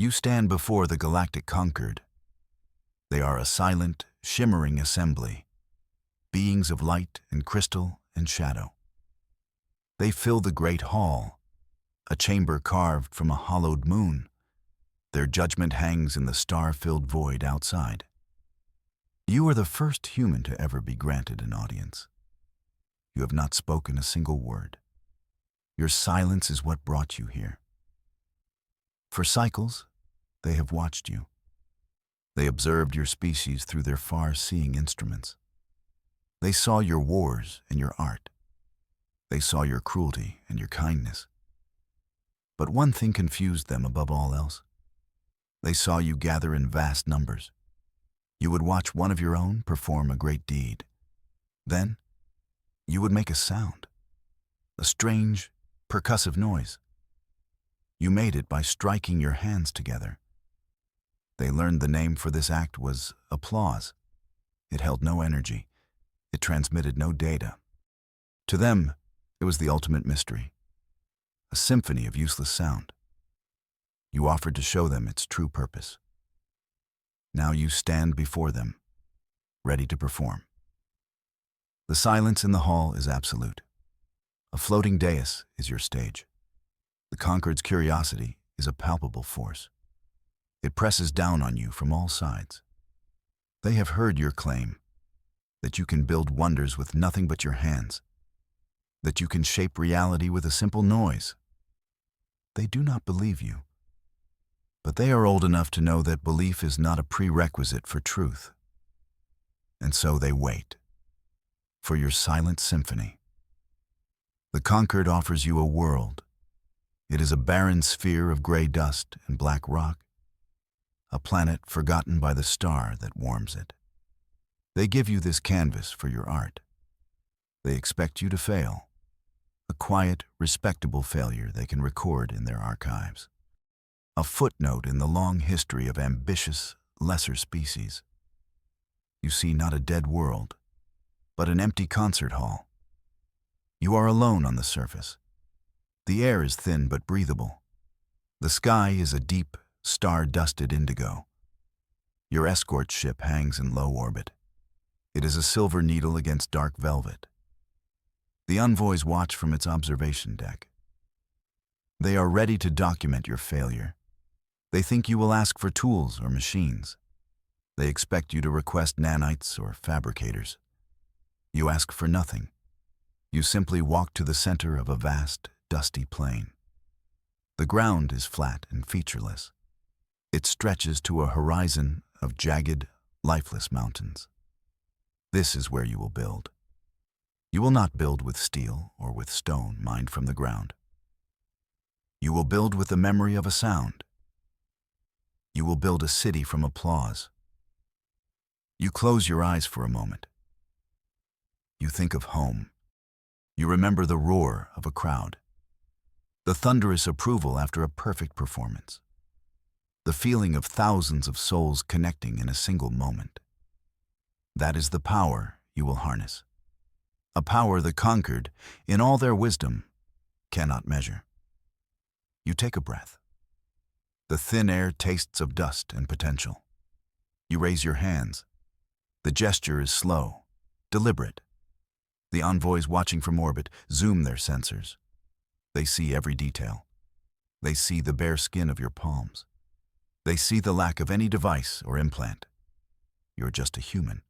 You stand before the galactic conquered. They are a silent, shimmering assembly, beings of light and crystal and shadow. They fill the great hall, a chamber carved from a hollowed moon. Their judgment hangs in the star-filled void outside. You are the first human to ever be granted an audience. You have not spoken a single word. Your silence is what brought you here. For cycles, they have watched you. They observed your species through their far-seeing instruments. They saw your wars and your art. They saw your cruelty and your kindness. But one thing confused them above all else. They saw you gather in vast numbers. You would watch one of your own perform a great deed. Then, you would make a sound, a strange, percussive noise. You made it by striking your hands together. They learned the name for this act was applause. It held no energy. It transmitted no data. To them, it was the ultimate mystery, a symphony of useless sound. You offered to show them its true purpose. Now you stand before them, ready to perform. The silence in the hall is absolute. A floating dais is your stage. The conquered's curiosity is a palpable force. It presses down on you from all sides. They have heard your claim, that you can build wonders with nothing but your hands, that you can shape reality with a simple noise. They do not believe you. But they are old enough to know that belief is not a prerequisite for truth. And so they wait for your silent symphony. The conquered offers you a world. It is a barren sphere of gray dust and black rock, a planet forgotten by the star that warms it. They give you this canvas for your art. They expect you to fail, a quiet, respectable failure they can record in their archives. A footnote in the long history of ambitious, lesser species. You see not a dead world, but an empty concert hall. You are alone on the surface. The air is thin but breathable. The sky is a deep, star-dusted indigo. Your escort ship hangs in low orbit. It is a silver needle against dark velvet. The envoys watch from its observation deck. They are ready to document your failure. They think you will ask for tools or machines. They expect you to request nanites or fabricators. You ask for nothing. You simply walk to the center of a vast, dusty plain. The ground is flat and featureless. It stretches to a horizon of jagged, lifeless mountains. This is where you will build. You will not build with steel or with stone mined from the ground. You will build with the memory of a sound. You will build a city from applause. You close your eyes for a moment. You think of home. You remember the roar of a crowd, the thunderous approval after a perfect performance, the feeling of thousands of souls connecting in a single moment. That is the power you will harness, a power the conquered, in all their wisdom, cannot measure. You take a breath. The thin air tastes of dust and potential. You raise your hands. The gesture is slow, deliberate. The envoys watching from orbit zoom their sensors. They see every detail. They see the bare skin of your palms. They see the lack of any device or implant. You're just a human,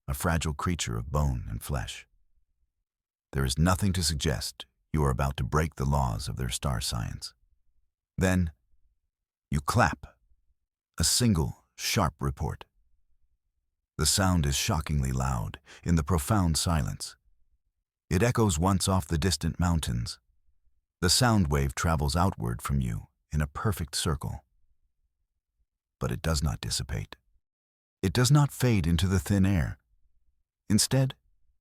a fragile creature of bone and flesh. There is nothing to suggest you are about to break the laws of their star science. Then, you clap. A single, sharp report. The sound is shockingly loud in the profound silence. It echoes once off the distant mountains. The sound wave travels outward from you in a perfect circle. But it does not dissipate. It does not fade into the thin air. Instead,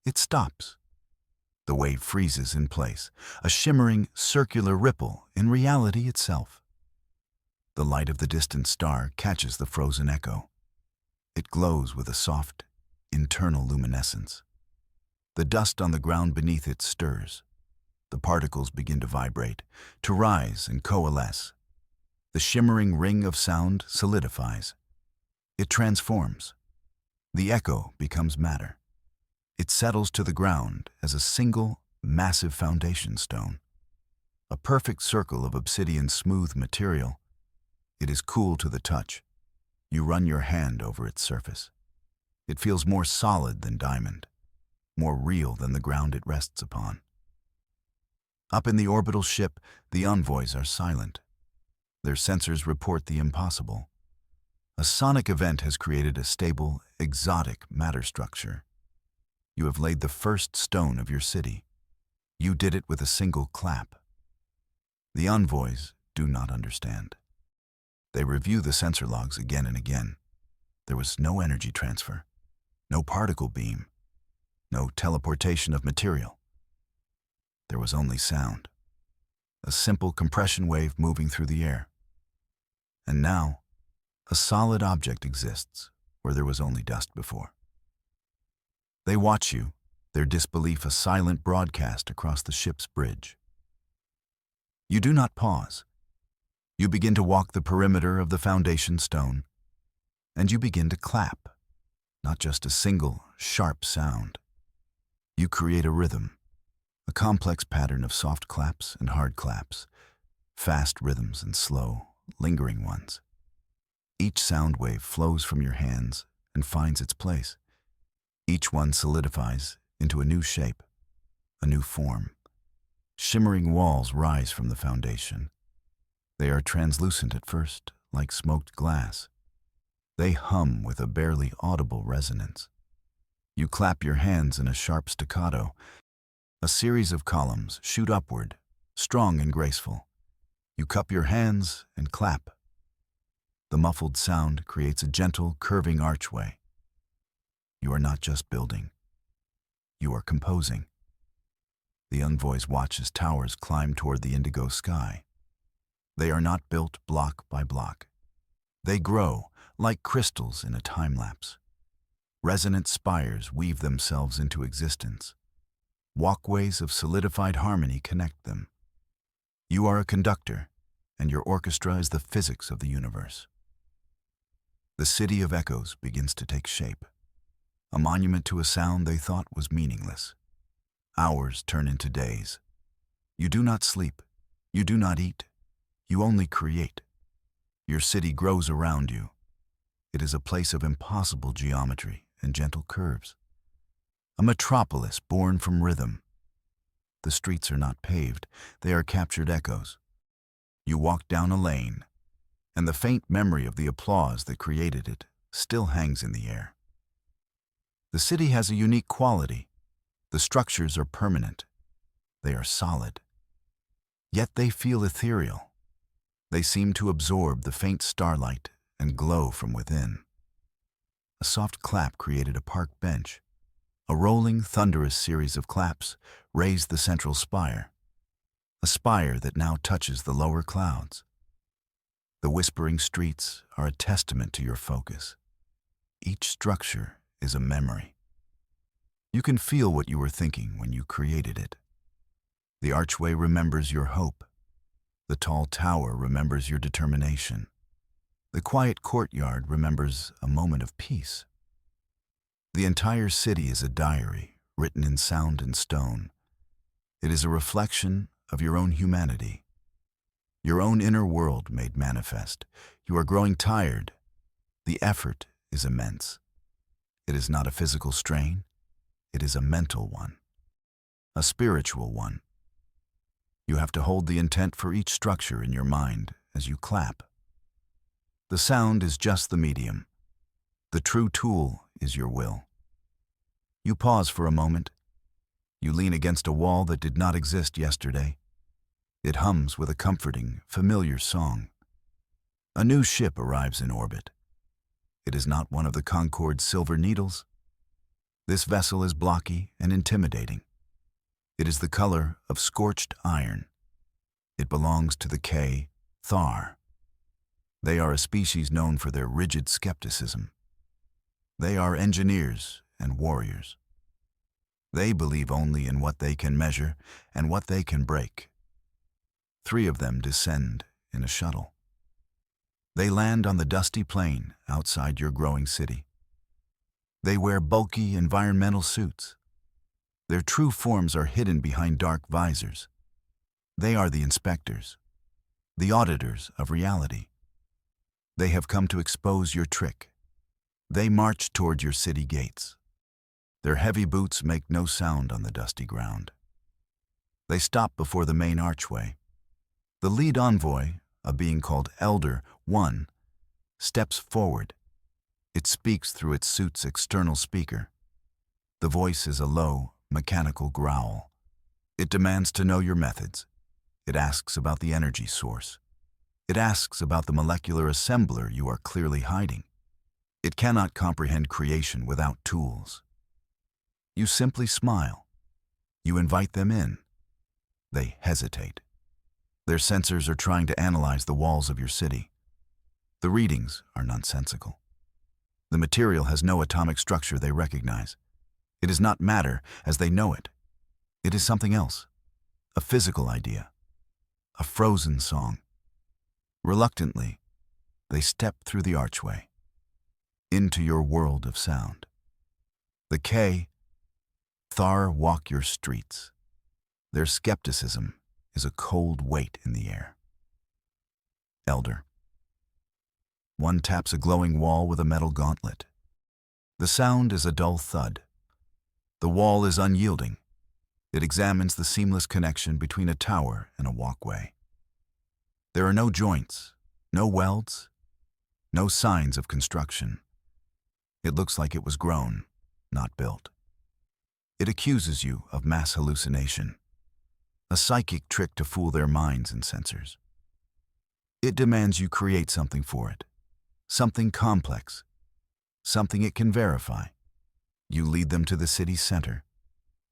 it stops. The wave freezes in place, a shimmering, circular ripple in reality itself. The light of the distant star catches the frozen echo. It glows with a soft, internal luminescence. The dust on the ground beneath it stirs. The particles begin to vibrate, to rise and coalesce. The shimmering ring of sound solidifies. It transforms. The echo becomes matter. It settles to the ground as a single, massive foundation stone. A perfect circle of obsidian-smooth material. It is cool to the touch. You run your hand over its surface. It feels more solid than diamond, more real than the ground it rests upon. Up in the orbital ship, the envoys are silent. Their sensors report the impossible. A sonic event has created a stable, exotic matter structure. You have laid the first stone of your city. You did it with a single clap. The envoys do not understand. They review the sensor logs again and again. There was no energy transfer, no particle beam, no teleportation of material. There was only sound, a simple compression wave moving through the air. And now, a solid object exists where there was only dust before. They watch you, their disbelief a silent broadcast across the ship's bridge. You do not pause. You begin to walk the perimeter of the foundation stone, and you begin to clap, not just a single, sharp sound. You create a rhythm, a complex pattern of soft claps and hard claps, fast rhythms and slow, lingering ones. Each sound wave flows from your hands and finds its place. Each one solidifies into a new shape, a new form. Shimmering walls rise from the foundation. They are translucent at first, like smoked glass. They hum with a barely audible resonance. You clap your hands in a sharp staccato. A series of columns shoot upward, strong and graceful. You cup your hands and clap. The muffled sound creates a gentle, curving archway. You are not just building. You are composing. The envoys watch as towers climb toward the indigo sky. They are not built block by block. They grow like crystals in a time-lapse. Resonant spires weave themselves into existence. Walkways of solidified harmony connect them. You are a conductor, and your orchestra is the physics of the universe. The city of echoes begins to take shape. A monument to a sound they thought was meaningless. Hours turn into days. You do not sleep. You do not eat. You only create. Your city grows around you. It is a place of impossible geometry and gentle curves. A metropolis born from rhythm. The streets are not paved. They are captured echoes. You walk down a lane, and the faint memory of the applause that created it still hangs in the air. The city has a unique quality. The structures are permanent. They are solid. Yet they feel ethereal. They seem to absorb the faint starlight and glow from within. A soft clap created a park bench. A rolling, thunderous series of claps raised the central spire, a spire that now touches the lower clouds. The whispering streets are a testament to your focus. Each structure is a memory. You can feel what you were thinking when you created it. The archway remembers your hope. The tall tower remembers your determination. The quiet courtyard remembers a moment of peace. The entire city is a diary written in sound and stone. It is a reflection of your own humanity, your own inner world made manifest. You are growing tired. The effort is immense. It is not a physical strain. It is a mental one, a spiritual one. You have to hold the intent for each structure in your mind as you clap. The sound is just the medium. The true tool is your will. You pause for a moment. You lean against a wall that did not exist yesterday. It hums with a comforting, familiar song. A new ship arrives in orbit. It is not one of the Concorde's silver needles. This vessel is blocky and intimidating. It is the color of scorched iron. It belongs to the K, Thar. They are a species known for their rigid skepticism. They are engineers and warriors. They believe only in what they can measure and what they can break. 3 of them descend in a shuttle. They land on the dusty plain outside your growing city. They wear bulky environmental suits. Their true forms are hidden behind dark visors. They are the inspectors, the auditors of reality. They have come to expose your trick. They march toward your city gates. Their heavy boots make no sound on the dusty ground. They stop before the main archway. The lead envoy, a being called Elder 1, steps forward. It speaks through its suit's external speaker. The voice is a low, mechanical growl. It demands to know your methods. It asks about the energy source. It asks about the molecular assembler you are clearly hiding. It cannot comprehend creation without tools. You simply smile. You invite them in. They hesitate. Their sensors are trying to analyze the walls of your city. The readings are nonsensical. The material has no atomic structure they recognize. It is not matter as they know it. It is something else, a physical idea, a frozen song. Reluctantly, they step through the archway, into your world of sound. The K, Thar walk your streets. Their skepticism is a cold weight in the air. Elder. One taps a glowing wall with a metal gauntlet. The sound is a dull thud. The wall is unyielding. It examines the seamless connection between a tower and a walkway. There are no joints, no welds, no signs of construction. It looks like it was grown, not built. It accuses you of mass hallucination, a psychic trick to fool their minds and sensors. It demands you create something for it, something complex, something it can verify. You lead them to the city's center.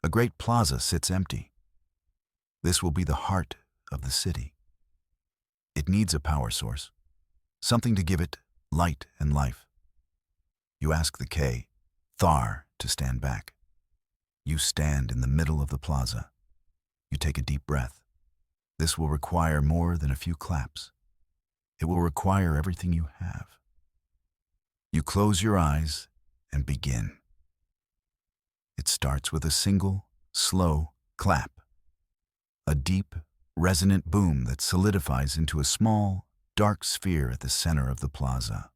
A great plaza sits empty. This will be the heart of the city. It needs a power source, something to give it light and life. You ask the K, Thar, to stand back. You stand in the middle of the plaza. You take a deep breath. This will require more than a few claps. It will require everything you have. You close your eyes and begin. It starts with a single, slow clap. A deep, resonant boom that solidifies into a small, dark sphere at the center of the plaza.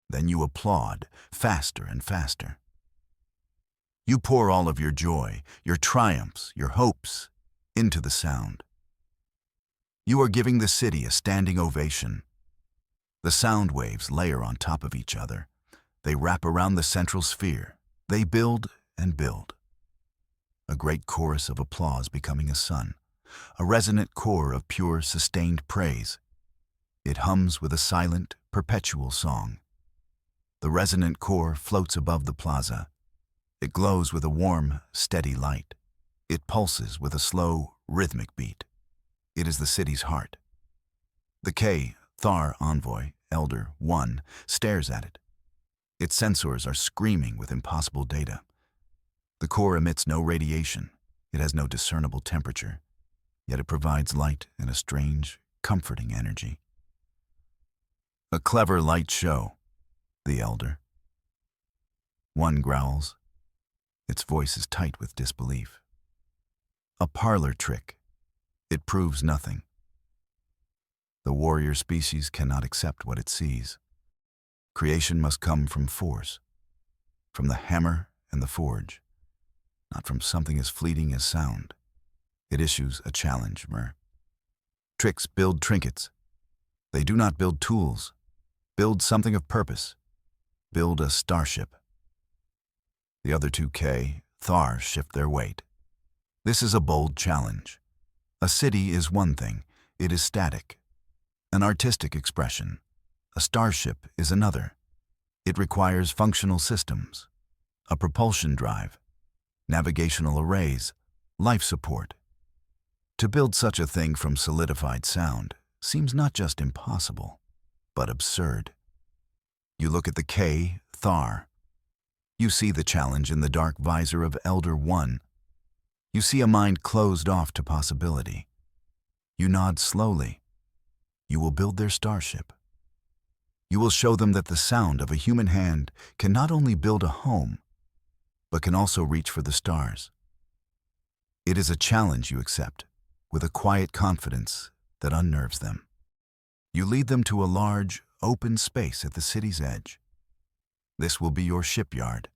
Then you applaud, faster and faster. You pour all of your joy, your triumphs, your hopes, into the sound. You are giving the city a standing ovation. The sound waves layer on top of each other. They wrap around the central sphere. They build and build. A great chorus of applause becoming a sun, a resonant core of pure, sustained praise. It hums with a silent, perpetual song. The resonant core floats above the plaza. It glows with a warm, steady light. It pulses with a slow, rhythmic beat. It is the city's heart. The K, Thar envoy, Elder 1, stares at it. Its sensors are screaming with impossible data. The core emits no radiation. It has no discernible temperature. Yet it provides light and a strange, comforting energy. A clever light show, the Elder. 1 growls. Its voice is tight with disbelief. A parlor trick. It proves nothing. The warrior species cannot accept what it sees. Creation must come from force, from the hammer and the forge, not from something as fleeting as sound. It issues a challenge, Mer. Tricks build trinkets. They do not build tools. Build something of purpose. Build a starship. The other 2 K, Thar, shift their weight. This is a bold challenge. A city is one thing. It is static. An artistic expression. A starship is another. It requires functional systems, a propulsion drive, navigational arrays, life support. To build such a thing from solidified sound seems not just impossible, but absurd. You look at the K, Thar. You see the challenge in the dark visor of Elder 1. You see a mind closed off to possibility. You nod slowly. You will build their starship. You will show them that the sound of a human hand can not only build a home, but can also reach for the stars. It is a challenge you accept, with a quiet confidence that unnerves them. You lead them to a large, open space at the city's edge. This will be your shipyard.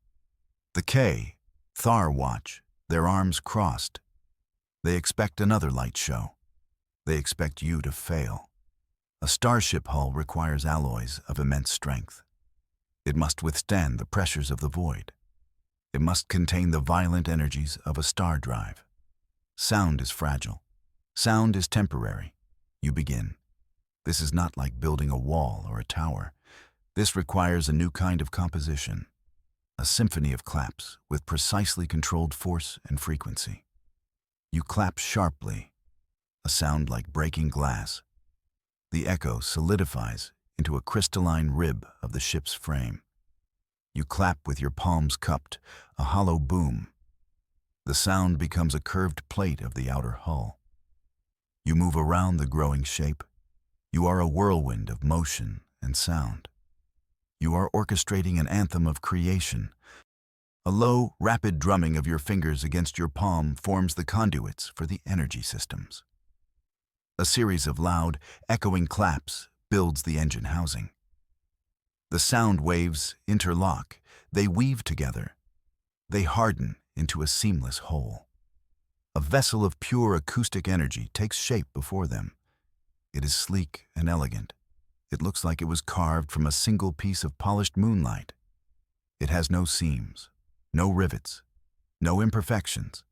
The K, Thar watch, their arms crossed. They expect another light show. They expect you to fail. A starship hull requires alloys of immense strength. It must withstand the pressures of the void. It must contain the violent energies of a star drive. Sound is fragile. Sound is temporary. You begin. This is not like building a wall or a tower. This requires a new kind of composition, a symphony of claps with precisely controlled force and frequency. You clap sharply, a sound like breaking glass. The echo solidifies into a crystalline rib of the ship's frame. You clap with your palms cupped, a hollow boom. The sound becomes a curved plate of the outer hull. You move around the growing shape. You are a whirlwind of motion and sound. You are orchestrating an anthem of creation. A low, rapid drumming of your fingers against your palm forms the conduits for the energy systems. A series of loud, echoing claps builds the engine housing. The sound waves interlock. They weave together. They harden into a seamless whole. A vessel of pure acoustic energy takes shape before them. It is sleek and elegant. It looks like it was carved from a single piece of polished moonlight. It has no seams, no rivets, no imperfections.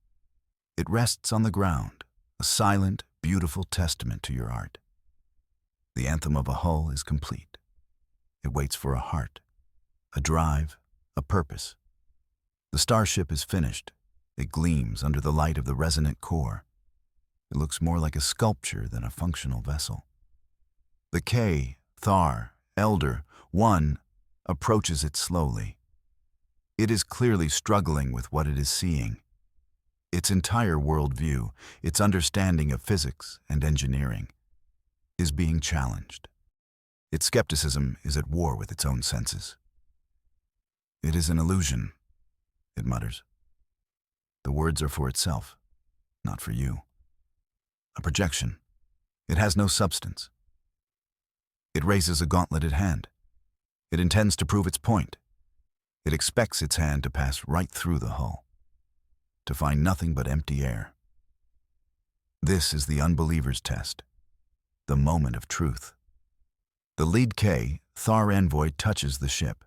It rests on the ground, a silent, beautiful testament to your art. The anthem of a hull is complete. It waits for a heart, a drive, a purpose. The starship is finished. It gleams under the light of the resonant core. It looks more like a sculpture than a functional vessel. The K, Thar, Elder, One, approaches it slowly. It is clearly struggling with what it is seeing. Its entire worldview, its understanding of physics and engineering, is being challenged. Its skepticism is at war with its own senses. It is an illusion, it mutters. The words are for itself, not for you. A projection. It has no substance. It raises a gauntleted hand. It intends to prove its point. It expects its hand to pass right through the hull, to find nothing but empty air. This is the unbeliever's test, the moment of truth. The lead K, Thar envoy, touches the ship.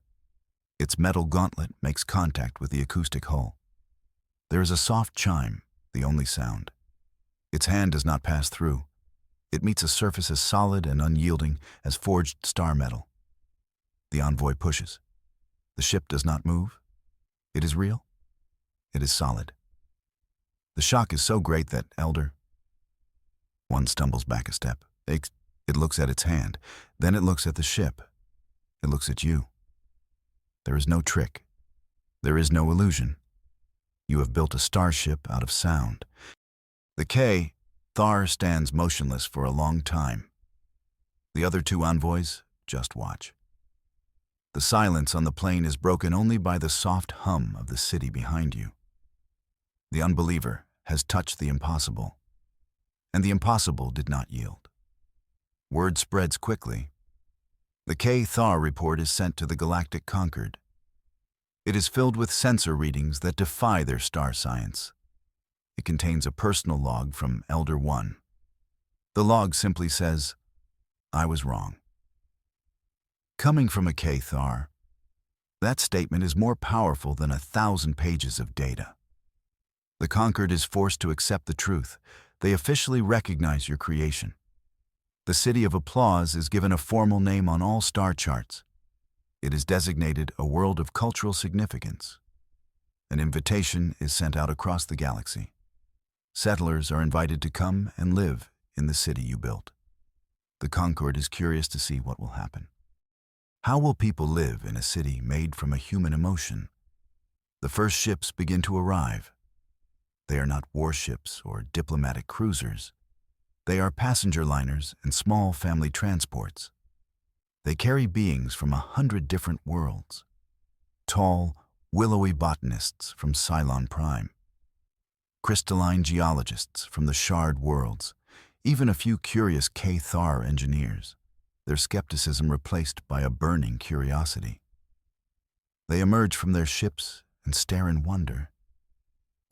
Its metal gauntlet makes contact with the acoustic hull. There is a soft chime, the only sound. Its hand does not pass through. It meets a surface as solid and unyielding as forged star metal. The envoy pushes. The ship does not move. It is real. It is solid. The shock is so great that Elder One stumbles back a step. It looks at its hand. Then it looks at the ship. It looks at you. There is no trick. There is no illusion. You have built a starship out of sound. The K, Thar, stands motionless for a long time. The other two envoys just watch. The silence on the plain is broken only by the soft hum of the city behind you. The unbeliever has touched the impossible, and the impossible did not yield. Word spreads quickly. The K Thar report is sent to the Galactic Concord. It is filled with sensor readings that defy their star science. It contains a personal log from Elder One. The log simply says, "I was wrong." Coming from a K Thar, that statement is more powerful than 1,000 pages of data. The Concord is forced to accept the truth. They officially recognize your creation. The City of Applause is given a formal name on all star charts. It is designated a world of cultural significance. An invitation is sent out across the galaxy. Settlers are invited to come and live in the city you built. The Concord is curious to see what will happen. How will people live in a city made from a human emotion? The first ships begin to arrive. They are not warships or diplomatic cruisers. They are passenger liners and small family transports. They carry beings from 100 different worlds. Tall, willowy botanists from Cylon Prime, crystalline geologists from the Shard worlds, even a few curious K-Thar engineers, their skepticism replaced by a burning curiosity. They emerge from their ships and stare in wonder.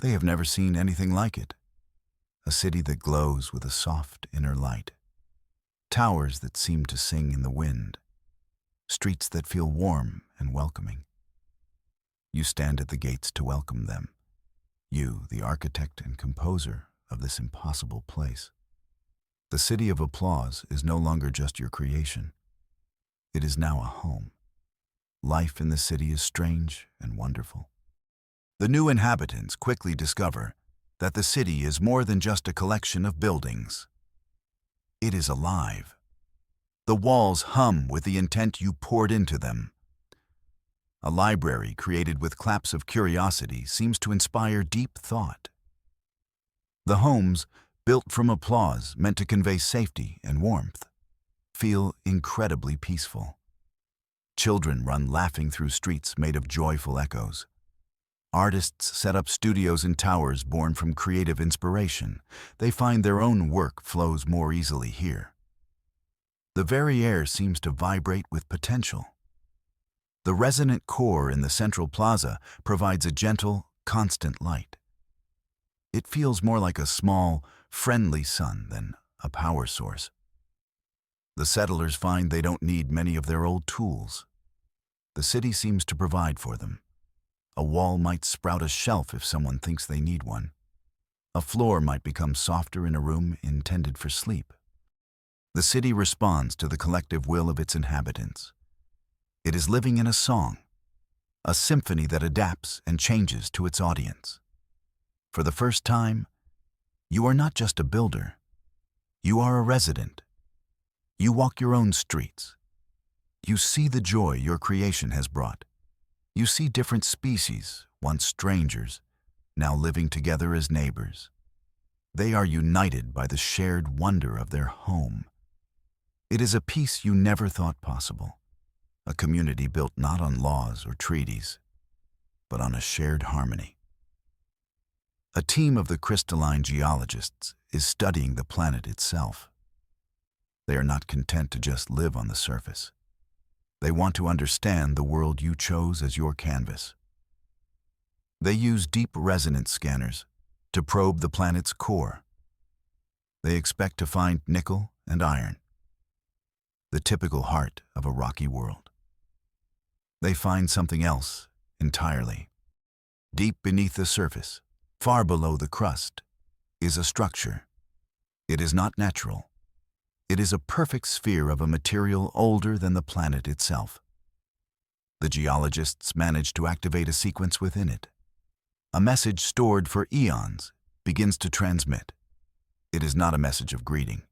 They have never seen anything like it. A city that glows with a soft inner light. Towers that seem to sing in the wind. Streets that feel warm and welcoming. You stand at the gates to welcome them. You, the architect and composer of this impossible place. The city of applause is no longer just your creation. It is now a home. Life in the city is strange and wonderful. The new inhabitants quickly discover that the city is more than just a collection of buildings. It is alive. The walls hum with the intent you poured into them. A library created with claps of curiosity seems to inspire deep thought. The homes, built from applause meant to convey safety and warmth, feel incredibly peaceful. Children run laughing through streets made of joyful echoes. Artists set up studios in towers born from creative inspiration. They find their own work flows more easily here. The very air seems to vibrate with potential. The resonant core in the central plaza provides a gentle, constant light. It feels more like a small, friendly sun than a power source. The settlers find they don't need many of their old tools. The city seems to provide for them. A wall might sprout a shelf if someone thinks they need one. A floor might become softer in a room intended for sleep. The city responds to the collective will of its inhabitants. It is living in a song, a symphony that adapts and changes to its audience. For the first time, you are not just a builder. You are a resident. You walk your own streets. You see the joy your creation has brought. You see different species, once strangers, now living together as neighbors. They are united by the shared wonder of their home. It is a peace you never thought possible. A community built not on laws or treaties, but on a shared harmony. A team of the crystalline geologists is studying the planet itself. They are not content to just live on the surface. They want to understand the world you chose as your canvas. They use deep resonance scanners to probe the planet's core. They expect to find nickel and iron, the typical heart of a rocky world. They find something else entirely. Deep beneath the surface, far below the crust, is a structure. It is not natural. It is a perfect sphere of a material older than the planet itself. The geologists manage to activate a sequence within it. A message stored for eons begins to transmit. It is not a message of greeting.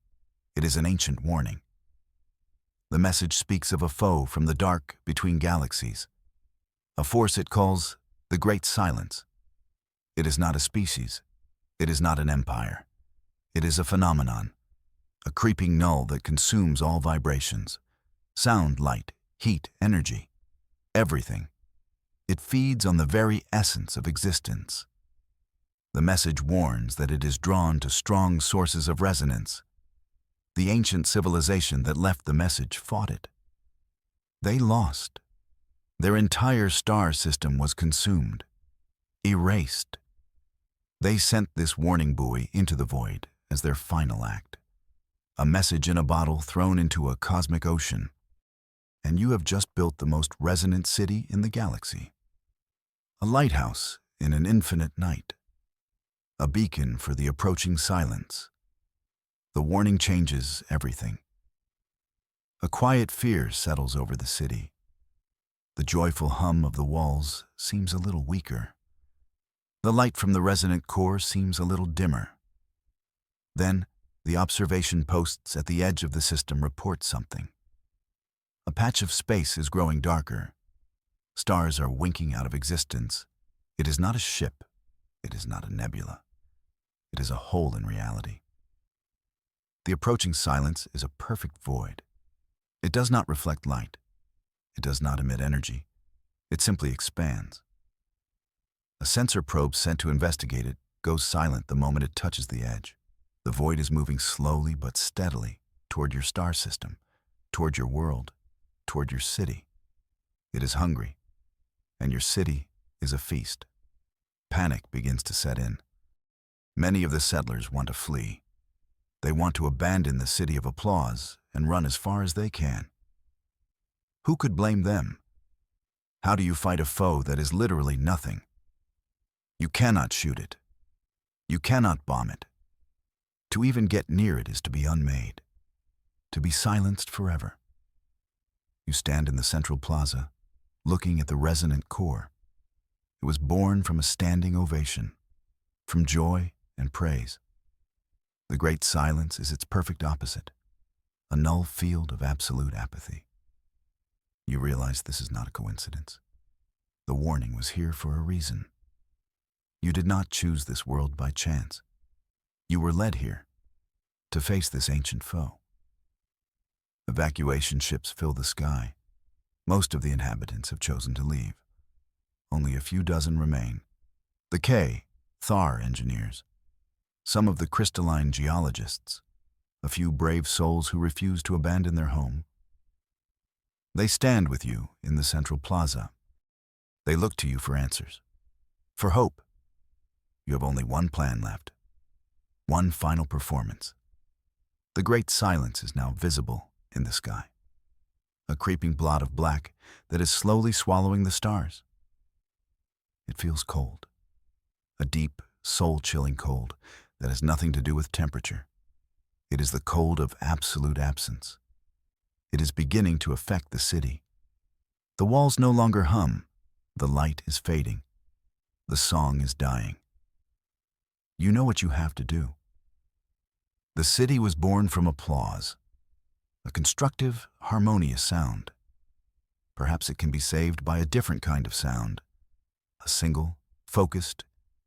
It is an ancient warning. The message speaks of a foe from the dark between galaxies, a force it calls the Great Silence. It is not a species. It is not an empire. It is a phenomenon, a creeping null that consumes all vibrations, sound, light, heat, energy, everything. It feeds on the very essence of existence. The message warns that it is drawn to strong sources of resonance. The ancient civilization that left the message fought it. They lost. Their entire star system was consumed, erased. They sent this warning buoy into the void as their final act. A message in a bottle thrown into a cosmic ocean. And you have just built the most resonant city in the galaxy. A lighthouse in an infinite night. A beacon for the approaching silence. The warning changes everything. A quiet fear settles over the city. The joyful hum of the walls seems a little weaker. The light from the resonant core seems a little dimmer. Then, the observation posts at the edge of the system report something. A patch of space is growing darker. Stars are winking out of existence. It is not a ship. It is not a nebula. It is a hole in reality. The approaching silence is a perfect void. It does not reflect light. It does not emit energy. It simply expands. A sensor probe sent to investigate it goes silent the moment it touches the edge. The void is moving slowly but steadily toward your star system, toward your world, toward your city. It is hungry, and your city is a feast. Panic begins to set in. Many of the settlers want to flee. They want to abandon the city of applause and run as far as they can. Who could blame them? How do you fight a foe that is literally nothing? You cannot shoot it. You cannot bomb it. To even get near it is to be unmade, to be silenced forever. You stand in the central plaza, looking at the resonant core. It was born from a standing ovation, from joy and praise. The great silence is its perfect opposite, a null field of absolute apathy. You realize this is not a coincidence. The warning was here for a reason. You did not choose this world by chance. You were led here to face this ancient foe. Evacuation ships fill the sky. Most of the inhabitants have chosen to leave. Only a few dozen remain. The Thar engineers, some of the crystalline geologists, a few brave souls who refuse to abandon their home. They stand with you in the central plaza. They look to you for answers, for hope. You have only one plan left, one final performance. The great silence is now visible in the sky, a creeping blot of black that is slowly swallowing the stars. It feels cold, a deep, soul-chilling cold that has nothing to do with temperature. It is the cold of absolute absence. It is beginning to affect the city. The walls no longer hum. The light is fading. The song is dying. You know what you have to do. The city was born from applause, a constructive, harmonious sound. Perhaps it can be saved by a different kind of sound, a single, focused,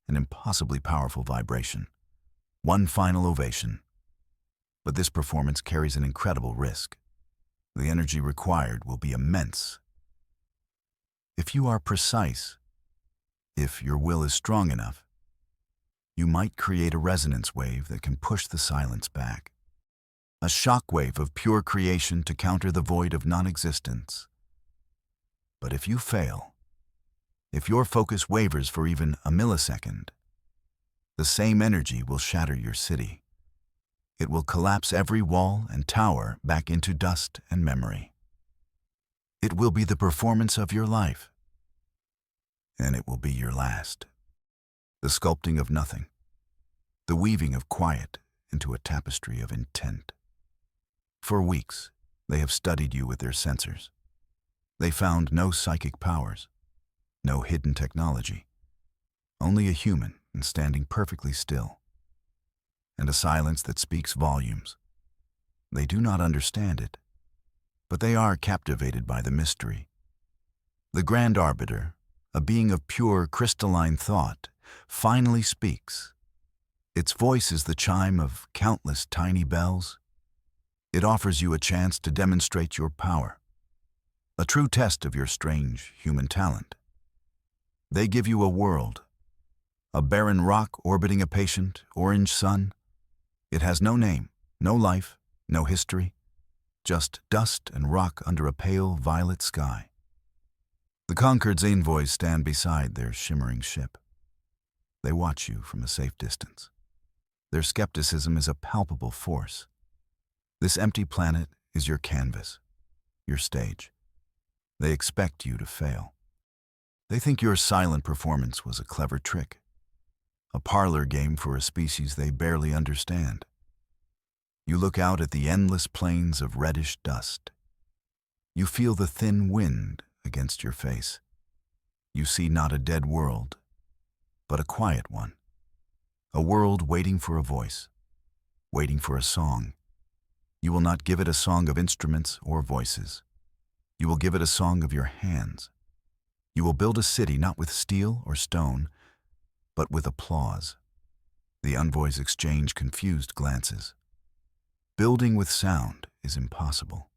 and impossibly powerful vibration. One final ovation. But this performance carries an incredible risk. The energy required will be immense. If you are precise, if your will is strong enough, you might create a resonance wave that can push the silence back. A shock wave of pure creation to counter the void of non-existence. But if you fail, if your focus wavers for even a millisecond, the same energy will shatter your city. It will collapse every wall and tower back into dust and memory. It will be the performance of your life, and it will be your last. The sculpting of nothing, the weaving of quiet into a tapestry of intent. For weeks, they have studied you with their sensors. They found no psychic powers, no hidden technology, only a human and standing perfectly still, and a silence that speaks volumes. They do not understand it, but they are captivated by the mystery. The Grand Arbiter, a being of pure crystalline thought, finally speaks. Its voice is the chime of countless tiny bells. It offers you a chance to demonstrate your power, a true test of your strange human talent. They give you a world, a barren rock orbiting a patient orange sun. It has no name, no life, no history, just dust and rock under a pale violet sky. The Concord's envoys stand beside their shimmering ship. They watch you from a safe distance. Their skepticism is a palpable force. This empty planet is your canvas, your stage. They expect you to fail. They think your silent performance was a clever trick, a parlor game for a species they barely understand. You look out at the endless plains of reddish dust. You feel the thin wind against your face. You see not a dead world, but a quiet one. A world waiting for a voice, waiting for a song. You will not give it a song of instruments or voices. You will give it a song of your hands. You will build a city not with steel or stone, but with applause. The envoys exchange confused glances. Building with sound is impossible.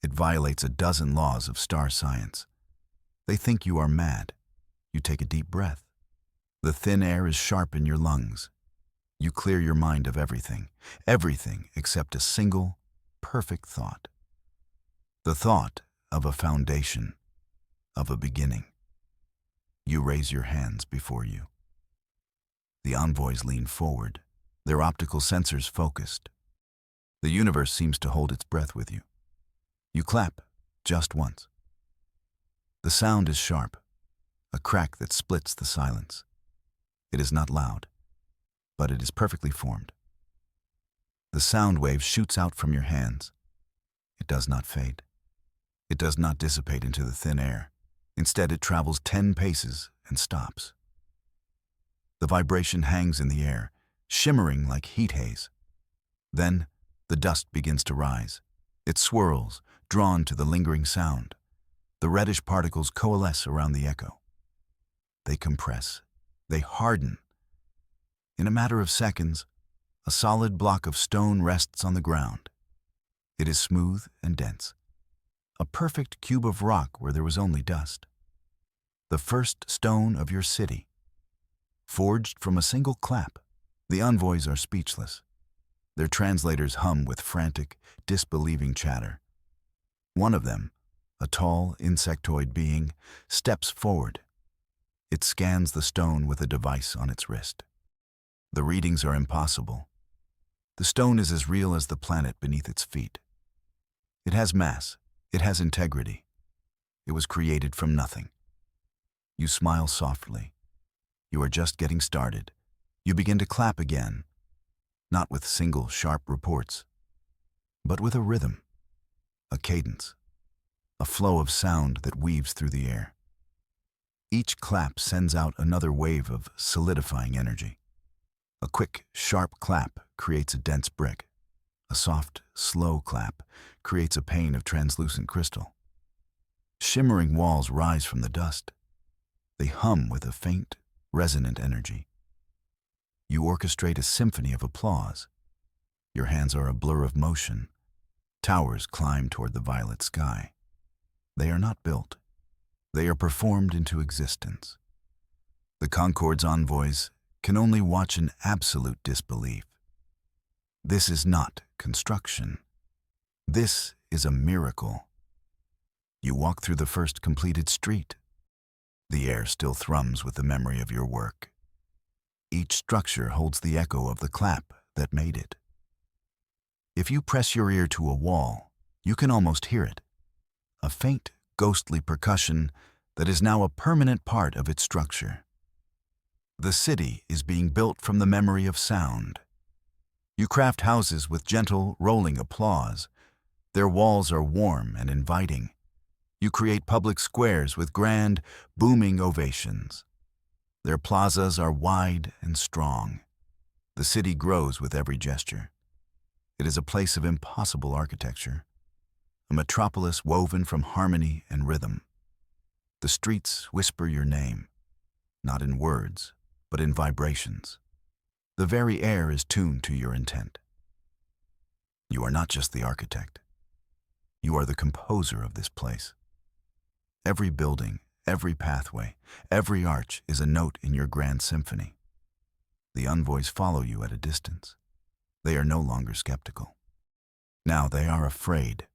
It violates a dozen laws of star science. They think you are mad. You take a deep breath. The thin air is sharp in your lungs. You clear your mind of everything except a single, perfect thought. The thought of a foundation, of a beginning. You raise your hands before you. The envoys lean forward, their optical sensors focused. The universe seems to hold its breath with you. You clap, just once. The sound is sharp, a crack that splits the silence. It is not loud, but it is perfectly formed. The sound wave shoots out from your hands. It does not fade. It does not dissipate into the thin air. Instead, it travels 10 paces and stops. The vibration hangs in the air, shimmering like heat haze. Then, the dust begins to rise. It swirls, drawn to the lingering sound. The reddish particles coalesce around the echo. They compress. They harden. In a matter of seconds, a solid block of stone rests on the ground. It is smooth and dense. A perfect cube of rock where there was only dust. The first stone of your city. Forged from a single clap. The envoys are speechless. Their translators hum with frantic, disbelieving chatter. One of them, a tall, insectoid being, steps forward. It scans the stone with a device on its wrist. The readings are impossible. The stone is as real as the planet beneath its feet. It has mass. It has integrity. It was created from nothing. You smile softly. You are just getting started. You begin to clap again, not with single, sharp reports, but with a rhythm, a cadence, a flow of sound that weaves through the air. Each clap sends out another wave of solidifying energy. A quick, sharp clap creates a dense brick. A soft, slow clap creates a pane of translucent crystal. Shimmering walls rise from the dust. They hum with a faint, resonant energy. You orchestrate a symphony of applause. Your hands are a blur of motion. Towers climb toward the violet sky. They are not built. They are performed into existence. The Concorde's envoys can only watch in absolute disbelief. This is not construction. This is a miracle. You walk through the first completed street. The air still thrums with the memory of your work. Each structure holds the echo of the clap that made it. If you press your ear to a wall, you can almost hear it. A faint, ghostly percussion that is now a permanent part of its structure. The city is being built from the memory of sound. You craft houses with gentle, rolling applause. Their walls are warm and inviting. You create public squares with grand, booming ovations. Their plazas are wide and strong. The city grows with every gesture. It is a place of impossible architecture, a metropolis woven from harmony and rhythm. The streets whisper your name, not in words, but in vibrations. The very air is tuned to your intent. You are not just the architect. You are the composer of this place. Every building, every pathway, every arch is a note in your grand symphony. The envoys follow you at a distance. They are no longer skeptical. Now they are afraid.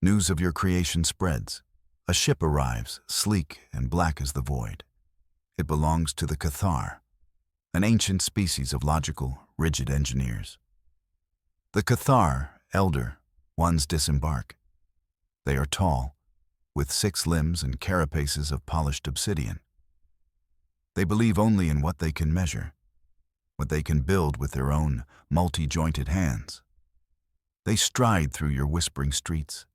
News of your creation spreads. A ship arrives, sleek and black as the void. It belongs to the Cathar, an ancient species of logical, rigid engineers. The Cathar, elder, ones disembark. They are tall, with 6 limbs and carapaces of polished obsidian. They believe only in what they can measure, what they can build with their own multi-jointed hands. They stride through your whispering streets.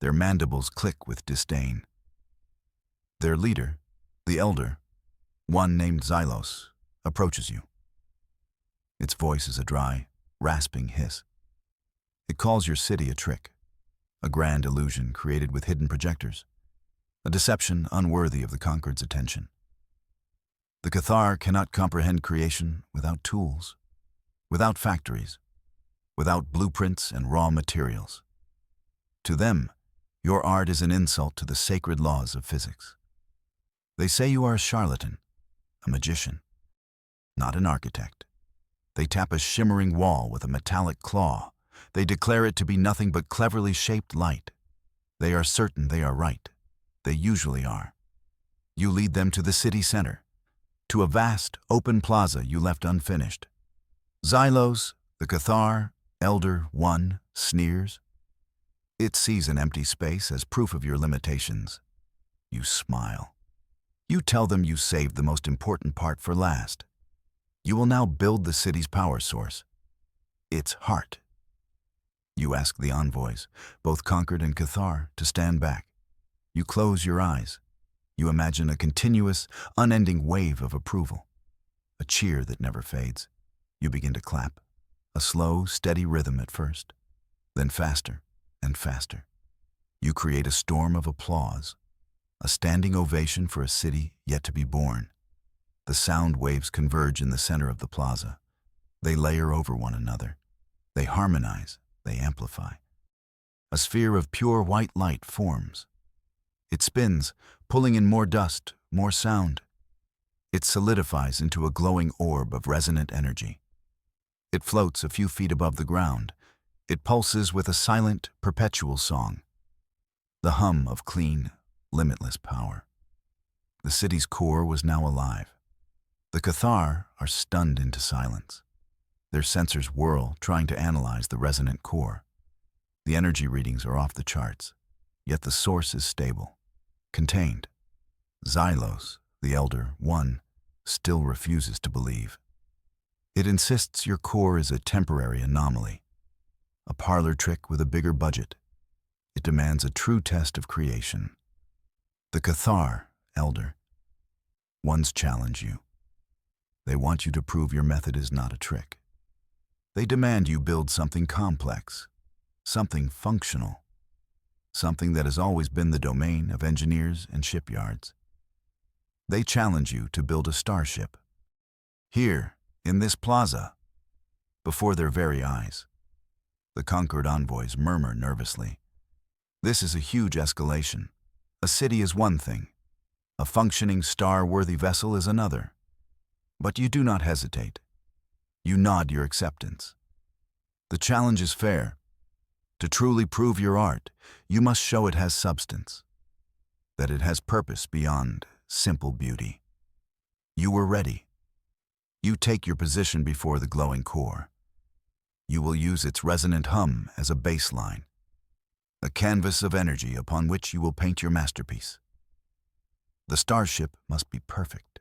Their mandibles click with disdain. Their leader, the elder, one named Xylos, approaches you. Its voice is a dry, rasping hiss. It calls your city a trick, a grand illusion created with hidden projectors, a deception unworthy of the Concorde's attention. The Cathar cannot comprehend creation without tools, without factories, without blueprints and raw materials. To them, your art is an insult to the sacred laws of physics. They say you are a charlatan, a magician, not an architect. They tap a shimmering wall with a metallic claw. They declare it to be nothing but cleverly shaped light. They are certain they are right. They usually are. You lead them to the city center, to a vast, open plaza you left unfinished. Xylos, the Cathar, Elder One, sneers. It sees an empty space as proof of your limitations. You smile. You tell them you saved the most important part for last. You will now build the city's power source, its heart. You ask the envoys, both Concord and Cathar, to stand back. You close your eyes. You imagine a continuous, unending wave of approval, a cheer that never fades. You begin to clap, a slow, steady rhythm at first, then faster and faster. You create a storm of applause, a standing ovation for a city yet to be born. The sound waves converge in the center of the plaza. They layer over one another. They harmonize, they amplify. A sphere of pure white light forms. It spins, pulling in more dust, more sound. It solidifies into a glowing orb of resonant energy. It floats a few feet above the ground. It pulses with a silent, perpetual song. The hum of clean, limitless power. The city's core was now alive. The Cathar are stunned into silence. Their sensors whirl, trying to analyze the resonant core. The energy readings are off the charts, yet the source is stable, contained. Xylos, the Elder One, still refuses to believe. It insists your core is a temporary anomaly, a parlor trick with a bigger budget. It demands a true test of creation. The Cathar, Elder Ones, challenge you. They want you to prove your method is not a trick. They demand you build something complex, something functional, something that has always been the domain of engineers and shipyards. They challenge you to build a starship. Here, in this plaza, before their very eyes. The Concord envoys murmur nervously. This is a huge escalation. A city is one thing. A functioning star-worthy vessel is another. But you do not hesitate. You nod your acceptance. The challenge is fair. To truly prove your art, you must show it has substance, that it has purpose beyond simple beauty. You were ready. You take your position before the glowing core. You will use its resonant hum as a baseline, a canvas of energy upon which you will paint your masterpiece. The starship must be perfect.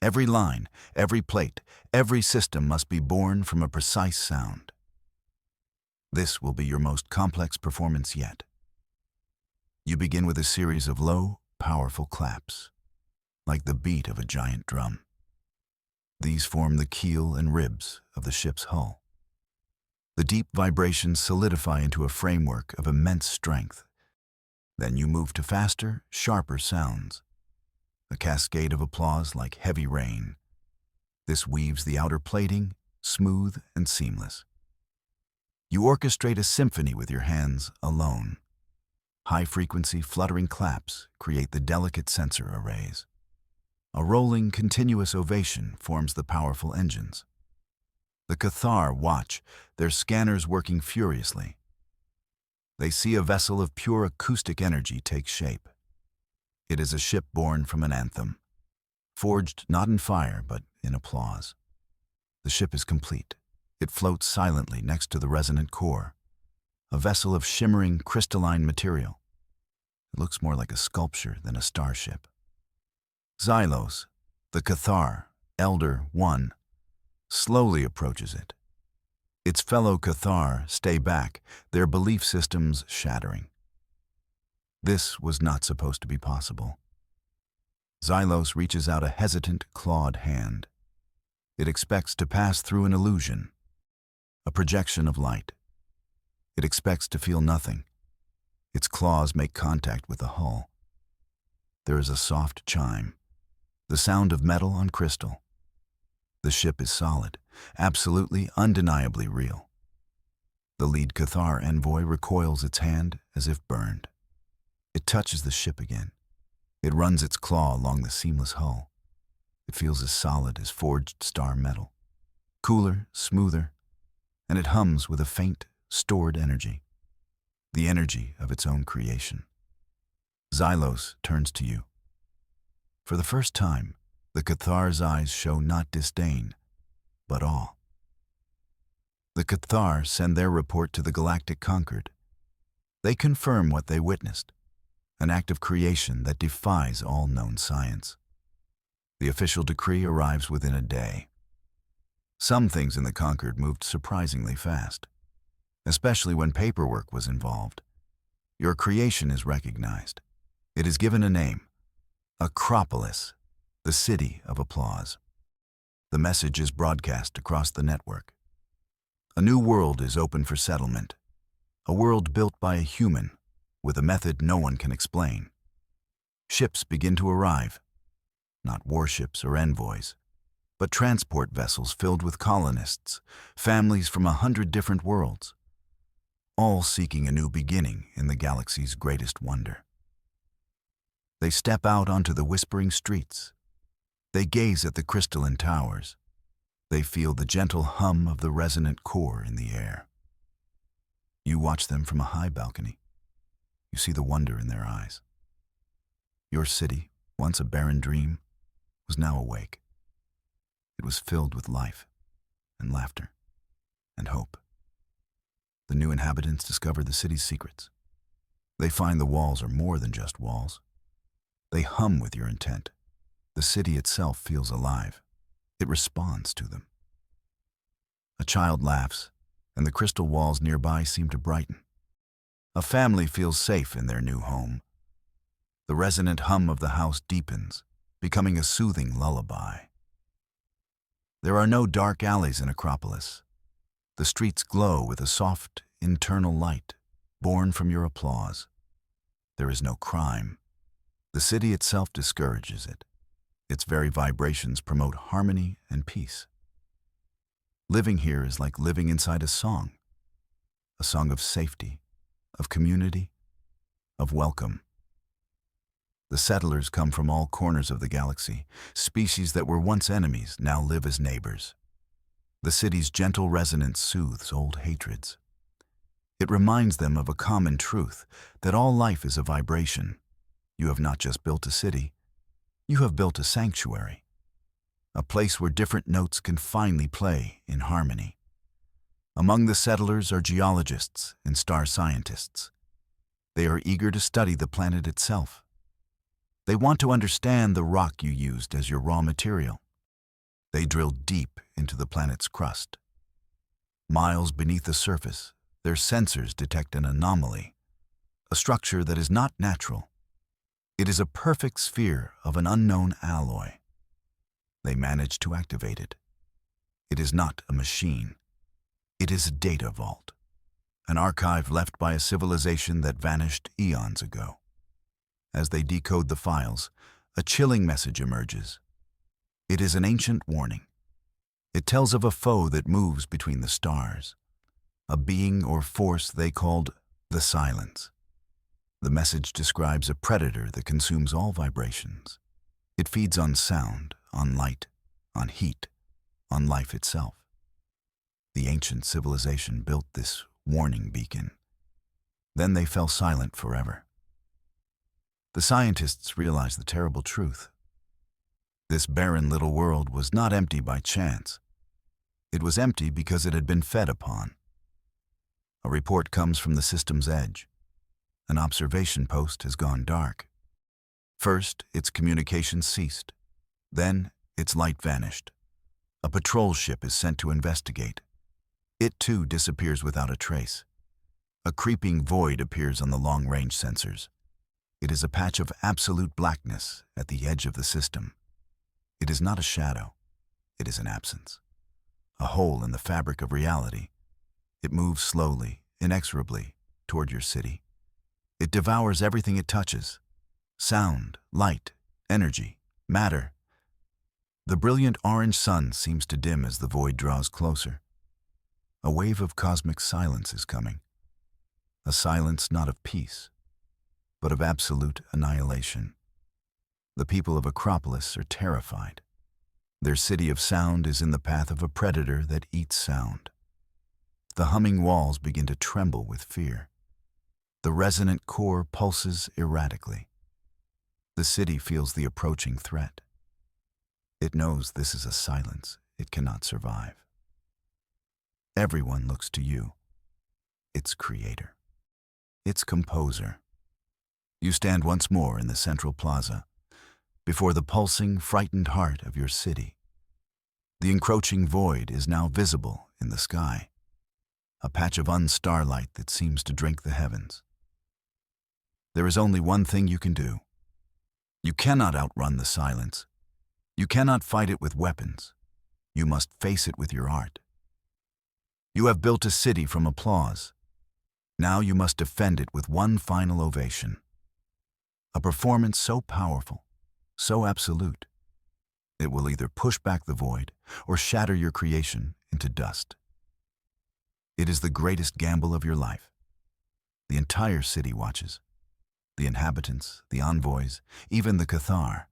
Every line, every plate, every system must be born from a precise sound. This will be your most complex performance yet. You begin with a series of low, powerful claps, like the beat of a giant drum. These form the keel and ribs of the ship's hull. The deep vibrations solidify into a framework of immense strength. Then you move to faster, sharper sounds. A cascade of applause like heavy rain. This weaves the outer plating, smooth and seamless. You orchestrate a symphony with your hands alone. High-frequency, fluttering claps create the delicate sensor arrays. A rolling, continuous ovation forms the powerful engines. The Cathar watch, their scanners working furiously. They see a vessel of pure acoustic energy take shape. It is a ship born from an anthem, forged not in fire but in applause. The ship is complete. It floats silently next to the resonant core, a vessel of shimmering, crystalline material. It looks more like a sculpture than a starship. Xylos, the Cathar, Elder One, slowly approaches it. Its fellow Cathar stay back, their belief systems shattering. This was not supposed to be possible. Xylos reaches out a hesitant, clawed hand. It expects to pass through an illusion, a projection of light. It expects to feel nothing. Its claws make contact with the hull. There is a soft chime, the sound of metal on crystal. The ship is solid, absolutely, undeniably real. The lead Cathar envoy recoils its hand as if burned. It touches the ship again. It runs its claw along the seamless hull. It feels as solid as forged star metal. Cooler, smoother, and it hums with a faint, stored energy. The energy of its own creation. Xylos turns to you. For the first time, the Cathar's eyes show not disdain, but awe. The Cathar send their report to the Galactic Concord. They confirm what they witnessed, an act of creation that defies all known science. The official decree arrives within a day. Some things in the Concord moved surprisingly fast, especially when paperwork was involved. Your creation is recognized. It is given a name, Acropolis, the city of applause. The message is broadcast across the network. A new world is open for settlement, a world built by a human with a method no one can explain. Ships begin to arrive, not warships or envoys, but transport vessels filled with colonists, families from 100 different worlds, all seeking a new beginning in the galaxy's greatest wonder. They step out onto the whispering streets. They gaze at the crystalline towers. They feel the gentle hum of the resonant core in the air. You watch them from a high balcony. You see the wonder in their eyes. Your city, once a barren dream, was now awake. It was filled with life and laughter and hope. The new inhabitants discover the city's secrets. They find the walls are more than just walls. They hum with your intent. The city itself feels alive. It responds to them. A child laughs, and the crystal walls nearby seem to brighten. A family feels safe in their new home. The resonant hum of the house deepens, becoming a soothing lullaby. There are no dark alleys in Acropolis. The streets glow with a soft, internal light, born from your applause. There is no crime. The city itself discourages it. Its very vibrations promote harmony and peace. Living here is like living inside a song of safety, of community, of welcome. The settlers come from all corners of the galaxy. Species that were once enemies now live as neighbors. The city's gentle resonance soothes old hatreds. It reminds them of a common truth, that all life is a vibration. You have not just built a city, you have built a sanctuary, a place where different notes can finally play in harmony. Among the settlers are geologists and star scientists. They are eager to study the planet itself. They want to understand the rock you used as your raw material. They drill deep into the planet's crust. Miles beneath the surface, their sensors detect an anomaly, a structure that is not natural. It is a perfect sphere of an unknown alloy. They manage to activate it. It is not a machine. It is a data vault, an archive left by a civilization that vanished eons ago. As they decode the files, a chilling message emerges. It is an ancient warning. It tells of a foe that moves between the stars, a being or force they called the Silence. The message describes a predator that consumes all vibrations. It feeds on sound, on light, on heat, on life itself. The ancient civilization built this warning beacon. Then they fell silent forever. The scientists realized the terrible truth. This barren little world was not empty by chance. It was empty because it had been fed upon. A report comes from the system's edge. An observation post has gone dark. First, its communications ceased. Then, its light vanished. A patrol ship is sent to investigate. It too disappears without a trace. A creeping void appears on the long-range sensors. It is a patch of absolute blackness at the edge of the system. It is not a shadow. It is an absence. A hole in the fabric of reality. It moves slowly, inexorably, toward your city. It devours everything it touches. Sound, light, energy, matter. The brilliant orange sun seems to dim as the void draws closer. A wave of cosmic silence is coming. a silence not of peace, but of absolute annihilation. The people of Acropolis are terrified. Their city of sound is in the path of a predator that eats sound. The humming walls begin to tremble with fear. The resonant core pulses erratically. The city feels the approaching threat. It knows this is a silence it cannot survive. Everyone looks to you, its creator, its composer. You stand once more in the central plaza, before the pulsing, frightened heart of your city. The encroaching void is now visible in the sky, a patch of unstarlight that seems to drink the heavens. There is only one thing you can do. You cannot outrun the silence. You cannot fight it with weapons. You must face it with your art. You have built a city from applause. Now you must defend it with one final ovation. A performance so powerful, so absolute, it will either push back the void or shatter your creation into dust. It is the greatest gamble of your life. The entire city watches. The inhabitants, the envoys, even the Cathar.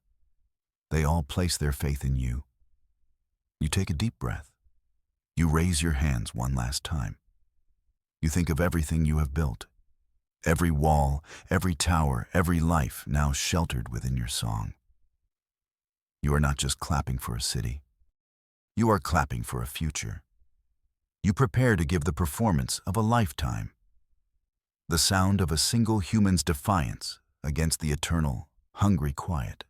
They all place their faith in you. You take a deep breath. You raise your hands one last time. You think of everything you have built. Every wall, every tower, every life now sheltered within your song. You are not just clapping for a city. You are clapping for a future. You prepare to give the performance of a lifetime. The sound of a single human's defiance against the eternal, hungry quiet.